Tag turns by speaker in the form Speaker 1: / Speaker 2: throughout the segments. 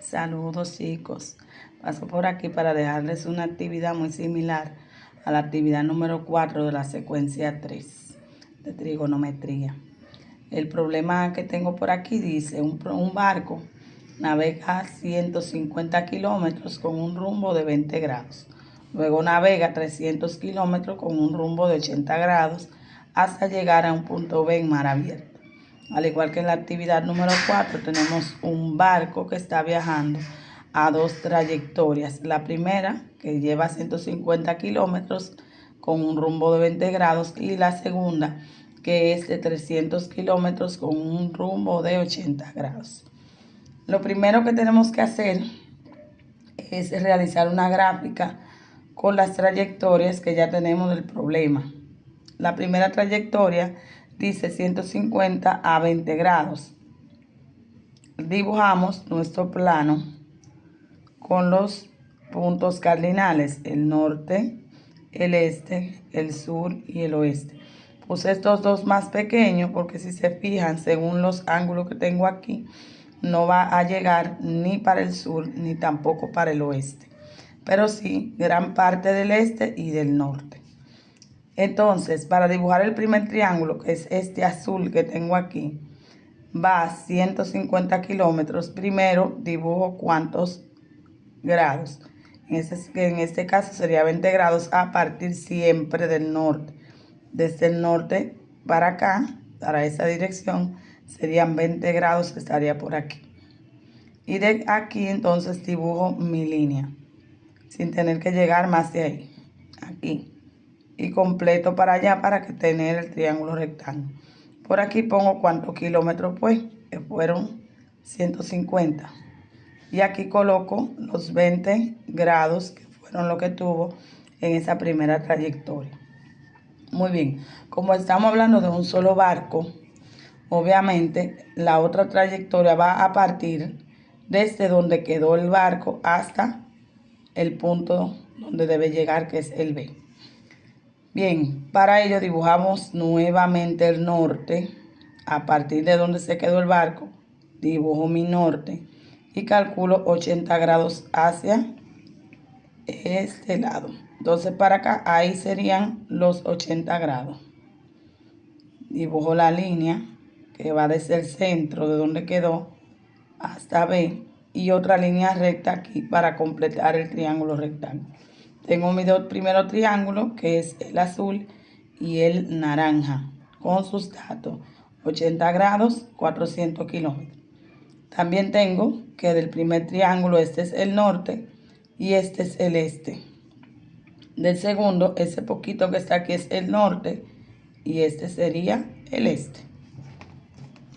Speaker 1: Saludos chicos, paso por aquí para dejarles una actividad muy similar a la actividad número 4 de la secuencia 3 de trigonometría. El problema que tengo por aquí dice, un barco navega 150 kilómetros con un rumbo de 20 grados. Luego navega 300 kilómetros con un rumbo de 80 grados hasta llegar a un punto B en mar abierto. Al igual que en la actividad número 4, tenemos un barco que está viajando a dos trayectorias. La primera, que lleva 150 kilómetros con un rumbo de 20 grados, y la segunda, que es de 300 kilómetros con un rumbo de 80 grados. Lo primero que tenemos que hacer es realizar una gráfica con las trayectorias que ya tenemos del problema. La primera trayectoria dice 150 a 20 grados. Dibujamos nuestro plano con los puntos cardinales, el norte, el este, el sur y el oeste. Puse estos dos más pequeños porque si se fijan, según los ángulos que tengo aquí, no va a llegar ni para el sur ni tampoco para el oeste, pero sí gran parte del este y del norte. Entonces, para dibujar el primer triángulo, que es este azul que tengo aquí, va a 150 kilómetros. Primero dibujo cuántos grados. En este caso sería 20 grados a partir siempre del norte. Desde el norte para acá, para esa dirección, serían 20 grados que estaría por aquí. Y de aquí entonces dibujo mi línea, sin tener que llegar más de ahí, aquí. Y completo para allá para que tener el triángulo rectángulo. Por aquí pongo cuántos kilómetros, pues, que fueron 150. Y aquí coloco los 20 grados que fueron lo que tuvo en esa primera trayectoria. Muy bien, como estamos hablando de un solo barco, obviamente la otra trayectoria va a partir desde donde quedó el barco hasta el punto donde debe llegar, que es el B. Bien, para ello dibujamos nuevamente el norte. A partir de donde se quedó el barco, dibujo mi norte y calculo 80 grados hacia este lado. Entonces para acá, ahí serían los 80 grados. Dibujo la línea que va desde el centro de donde quedó hasta B y otra línea recta aquí para completar el triángulo rectángulo. Tengo mis dos primeros triángulos, que es el azul y el naranja, con sus datos: 80 grados, 400 kilómetros. También tengo que del primer triángulo este es el norte y este es el este. Del segundo, ese poquito que está aquí es el norte y este sería el este.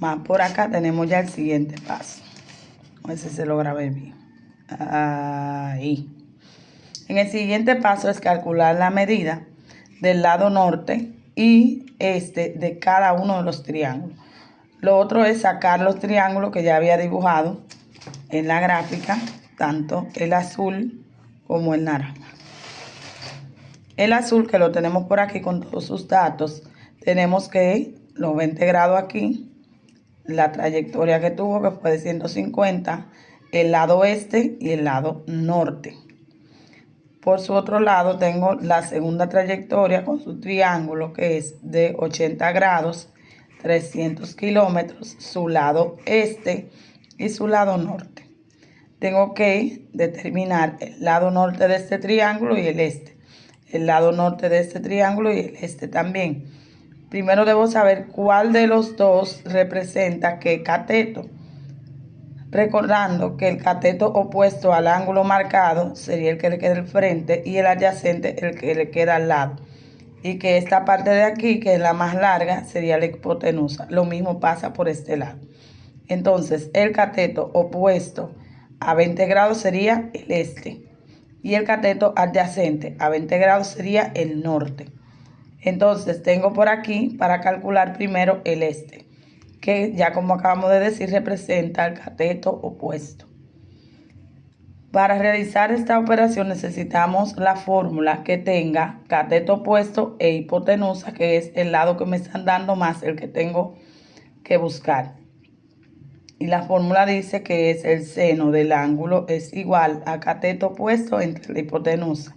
Speaker 1: Más por acá tenemos ya el siguiente paso. A ver si se logra ver bien. Ahí. En el siguiente paso es calcular la medida del lado norte y este de cada uno de los triángulos. Lo otro es sacar los triángulos que ya había dibujado en la gráfica, tanto el azul como el naranja. El azul, que lo tenemos por aquí con todos sus datos, tenemos que los 20 grados aquí, la trayectoria que tuvo, que fue de 150, el lado este y el lado norte. Por su otro lado tengo la segunda trayectoria con su triángulo, que es de 80 grados, 300 kilómetros, su lado este y su lado norte. Tengo que determinar el lado norte de este triángulo y el este. El lado norte de este triángulo y el este también. Primero debo saber cuál de los dos representa qué cateto. Recordando que el cateto opuesto al ángulo marcado sería el que le queda al frente y el adyacente el que le queda al lado. Y que esta parte de aquí, que es la más larga, sería la hipotenusa. Lo mismo pasa por este lado. Entonces, el cateto opuesto a 20 grados sería el este. Y el cateto adyacente a 20 grados sería el norte. Entonces, tengo por aquí para calcular primero el este, que ya como acabamos de decir representa el cateto opuesto. Para realizar esta operación necesitamos la fórmula que tenga cateto opuesto e hipotenusa, que es el lado que me están dando más el que tengo que buscar. Y la fórmula dice que es el seno del ángulo es igual a cateto opuesto entre la hipotenusa.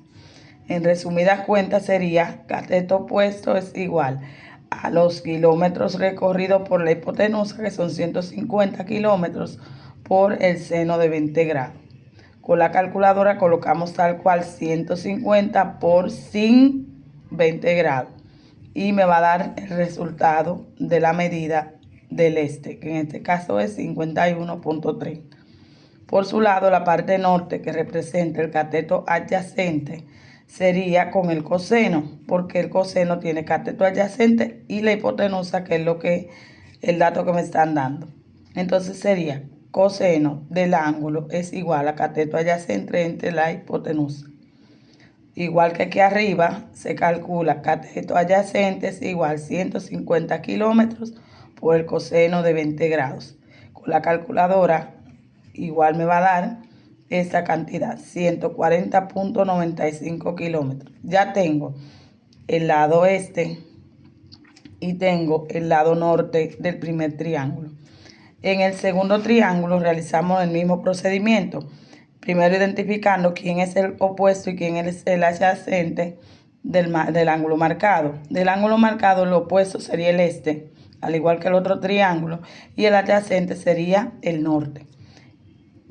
Speaker 1: En resumidas cuentas sería cateto opuesto es igual a los kilómetros recorridos por la hipotenusa, que son 150 kilómetros, por el seno de 20 grados. Con la calculadora colocamos tal cual 150 por sin 20 grados y me va a dar el resultado de la medida del este, que en este caso es 51.3. Por su lado, la parte norte, que representa el cateto adyacente, sería con el coseno, porque el coseno tiene cateto adyacente y la hipotenusa, que es el dato que me están dando. Entonces sería coseno del ángulo es igual a cateto adyacente entre la hipotenusa. Igual que aquí arriba, se calcula cateto adyacente es igual a 150 kilómetros por el coseno de 20 grados. Con la calculadora igual me va a dar esta cantidad, 140.95 kilómetros. Ya tengo el lado este y tengo el lado norte del primer triángulo. En el segundo triángulo realizamos el mismo procedimiento. Primero identificando quién es el opuesto y quién es el adyacente del ángulo marcado. Del ángulo marcado el opuesto sería el este, al igual que el otro triángulo, y el adyacente sería el norte.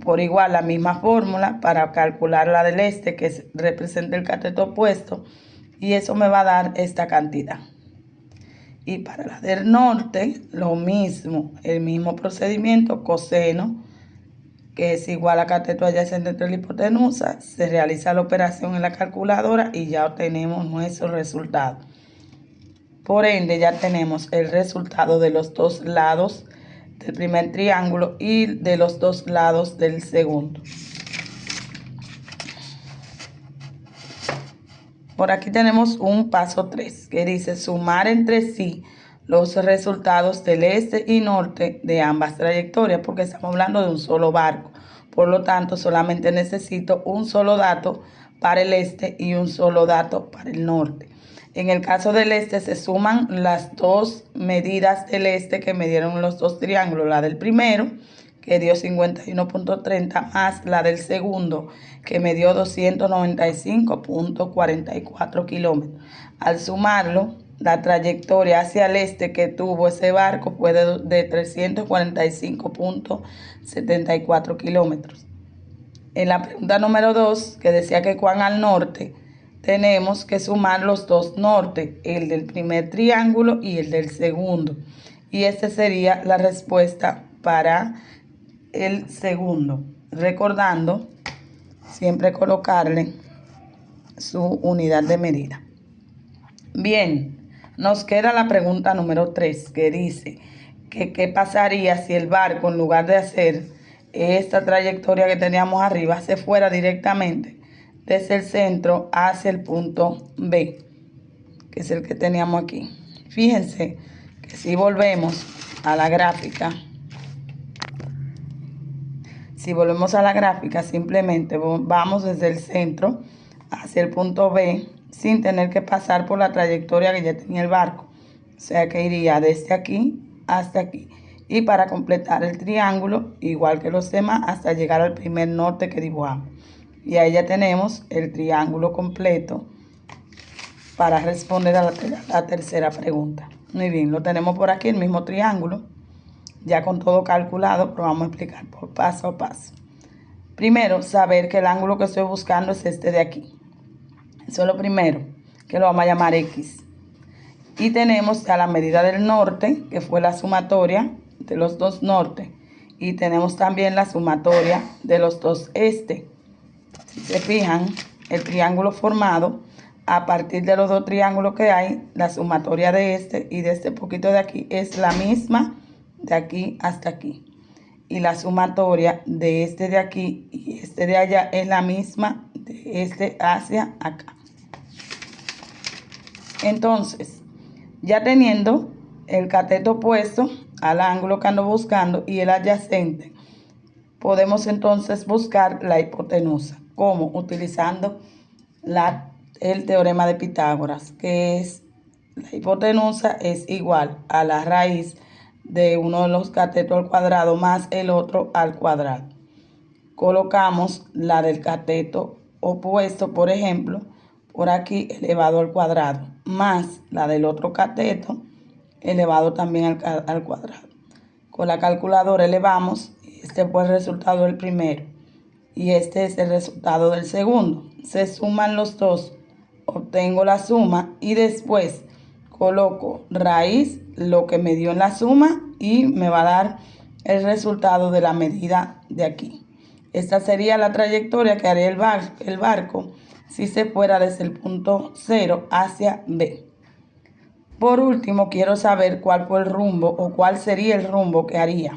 Speaker 1: Por igual la misma fórmula para calcular la del este, que representa el cateto opuesto, y eso me va a dar esta cantidad. Y para la del norte, lo mismo, el mismo procedimiento, coseno, que es igual a cateto adyacente entre la hipotenusa, se realiza la operación en la calculadora y ya obtenemos nuestro resultado. Por ende, ya tenemos el resultado de los dos lados del primer triángulo y de los dos lados del segundo. Por aquí tenemos un paso 3 que dice sumar entre sí los resultados del este y norte de ambas trayectorias, porque estamos hablando de un solo barco. Por lo tanto, solamente necesito un solo dato para el este y un solo dato para el norte. En el caso del este se suman las dos medidas del este que me dieron los dos triángulos, la del primero, que dio 51.30, más la del segundo, que me dio 295.44 kilómetros. Al sumarlo, la trayectoria hacia el este que tuvo ese barco fue de 345.74 kilómetros. En la pregunta número 2, que decía que cuán al norte, tenemos que sumar los dos nortes, el del primer triángulo y el del segundo. Y esta sería la respuesta para el segundo. Recordando siempre colocarle su unidad de medida. Bien, nos queda la pregunta número 3, que dice que qué pasaría si el barco, en lugar de hacer esta trayectoria que teníamos arriba, se fuera directamente desde el centro hacia el punto B, que es el que teníamos aquí. Fíjense que si volvemos a la gráfica, simplemente vamos desde el centro hacia el punto B sin tener que pasar por la trayectoria que ya tenía el barco. O sea que iría desde aquí hasta aquí. Y para completar el triángulo, igual que los demás, hasta llegar al primer norte que dibujamos. Y ahí ya tenemos el triángulo completo para responder a la tercera pregunta. Muy bien, lo tenemos por aquí, el mismo triángulo, ya con todo calculado, pero vamos a explicar por paso a paso. Primero, saber que el ángulo que estoy buscando es este de aquí. Eso es lo primero, que lo vamos a llamar X. Y tenemos ya la medida del norte, que fue la sumatoria de los dos norte. Y tenemos también la sumatoria de los dos este. Si se fijan, el triángulo formado, a partir de los dos triángulos que hay, la sumatoria de este y de este poquito de aquí es la misma de aquí hasta aquí. Y la sumatoria de este de aquí y este de allá es la misma de este hacia acá. Entonces, ya teniendo el cateto opuesto al ángulo que ando buscando y el adyacente, podemos entonces buscar la hipotenusa. ¿Cómo? Utilizando el teorema de Pitágoras, que es la hipotenusa es igual a la raíz de uno de los catetos al cuadrado más el otro al cuadrado. Colocamos la del cateto opuesto, por ejemplo, por aquí elevado al cuadrado, más la del otro cateto elevado también al cuadrado. Con la calculadora elevamos, y este fue el resultado del primero, y este es el resultado del segundo. Se suman los dos, obtengo la suma y después coloco raíz, lo que me dio en la suma, y me va a dar el resultado de la medida de aquí. Esta sería la trayectoria que haría el barco si se fuera desde el punto 0 hacia B. Por último, quiero saber cuál fue el rumbo o cuál sería el rumbo que haría.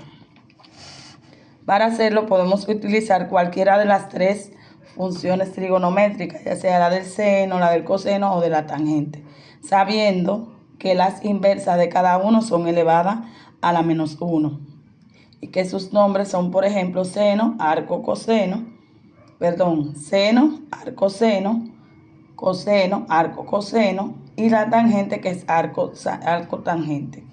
Speaker 1: Para hacerlo podemos utilizar cualquiera de las tres funciones trigonométricas, ya sea la del seno, la del coseno o de la tangente, sabiendo que las inversas de cada uno son elevadas a la menos 1 y que sus nombres son, por ejemplo, seno, arco, coseno, seno, arco, seno, coseno, arco, coseno, y la tangente, que es arco, tangente,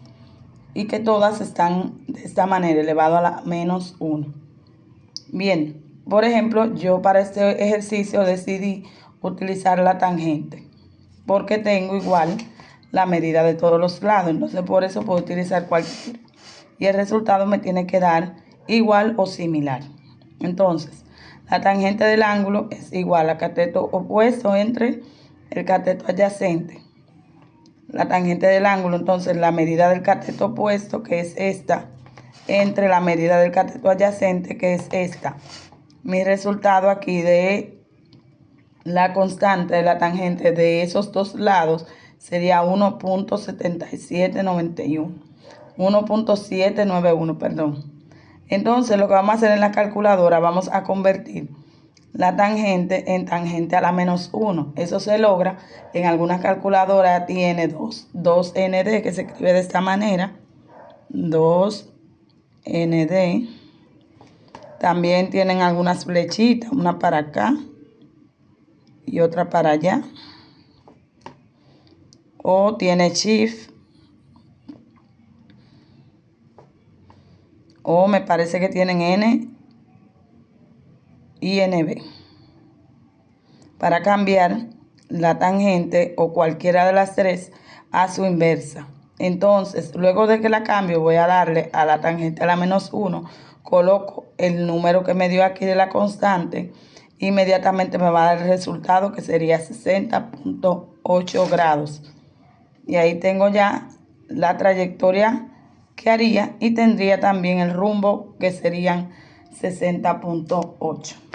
Speaker 1: y que todas están de esta manera, elevado a la menos 1. Bien, por ejemplo, yo para este ejercicio decidí utilizar la tangente porque tengo igual la medida de todos los lados, entonces por eso puedo utilizar cualquiera y el resultado me tiene que dar igual o similar. Entonces, la tangente del ángulo es igual al cateto opuesto entre el cateto adyacente. La tangente del ángulo, entonces, la medida del cateto opuesto, que es esta, entre la medida del cateto adyacente, que es esta. Mi resultado aquí de la constante de la tangente de esos dos lados sería 1.7791. 1.791, perdón. Entonces, lo que vamos a hacer en la calculadora, vamos a convertir la tangente en tangente a la menos 1. Eso se logra. En algunas calculadoras tiene 2nd, que se escribe de esta manera. 2nd. También tienen algunas flechitas, una para acá y otra para allá. O tiene shift. O me parece que tienen N y NB. Para cambiar la tangente o cualquiera de las tres a su inversa. Entonces, luego de que la cambio, voy a darle a la tangente a la menos 1, coloco el número que me dio aquí de la constante, inmediatamente me va a dar el resultado, que sería 60.8 grados. Y ahí tengo ya la trayectoria que haría y tendría también el rumbo, que serían 60.8.